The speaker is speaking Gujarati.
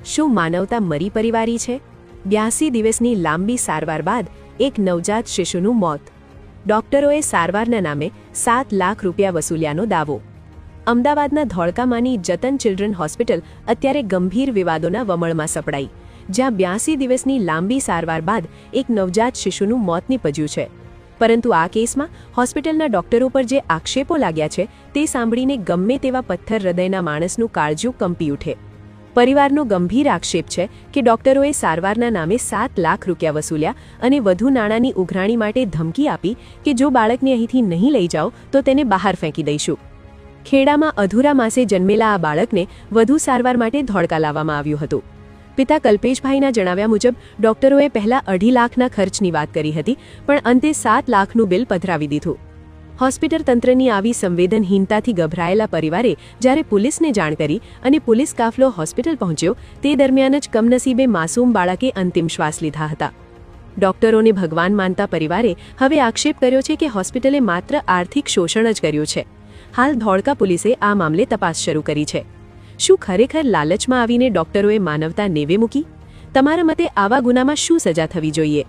શું માનવતા મરી પરિવારી છે? 82 દિવસની લાંબી સારવાર બાદ એક નવજાત શિશુનું મોત. ડોક્ટરોએ સારવારના નામે 7 લાખ રૂપિયા વસૂલ્યાનો દાવો. અમદાવાદના ધોળકામાંની જતન ચિલ્ડ્રન હોસ્પિટલ અત્યારે ગંભીર વિવાદોના વમળમાં સપડાઈ, જ્યાં 82 દિવસની લાંબી સારવાર બાદ એક નવજાત શિશુનું મોત નીપજ્યું છે. પરંતુ આ કેસમાં હોસ્પિટલના ડોક્ટરો પર જે આક્ષેપો લાગ્યા છે તે સાંભળીને ગમે તેવા પથ્થર હૃદયના માણસનું કાળજું કંપી ઉઠે. પરિવારનો ગંભીર આક્ષેપ છે કે ડોક્ટરોએ સારવારના નામે 7 લાખ રૂપિયા વસૂલ્યા અને વધુ નાણાંની ઉઘરાણી માટે ધમકી આપી કે જો બાળકને અહીંથી નહીં લઈ જાઓ તો તેને બહાર ફેંકી દઈશું. ખેડામાં અધૂરા માસે જન્મેલા આ બાળકને વધુ સારવાર માટે ધોળકા લાવવામાં આવ્યું હતું. પિતા કલ્પેશભાઈના જણાવ્યા મુજબ ડોક્ટરોએ પહેલા 2.5 લાખના ખર્ચની વાત કરી હતી, પણ અંતે 7 લાખનું બિલ પધરાવી દીધું. હોસ્પિટલ તંત્રની આવી સંવેદનહીનતાથી ગભરાયેલા પરિવારે જ્યારે પોલીસને જાણ કરી અને પોલીસ કાફલો હોસ્પિટલ પહોંચ્યો તે દરમિયાન જ કમનસીબે માસૂમ બાળકે અંતિમ શ્વાસ લીધા હતા. ડોક્ટરોને ભગવાન માનતા પરિવારે હવે આક્ષેપ કર્યો છે કે હોસ્પિટલે માત્ર આર્થિક શોષણ જ કર્યું છે. હાલ ધોળકા પોલીસે આ મામલે તપાસ શરૂ કરી છે. શું ખરેખર લાલચમાં આવીને ડોક્ટરોએ માનવતા નેવે મૂકી? તમારા મતે આવા ગુનામાં શું સજા થવી જોઈએ?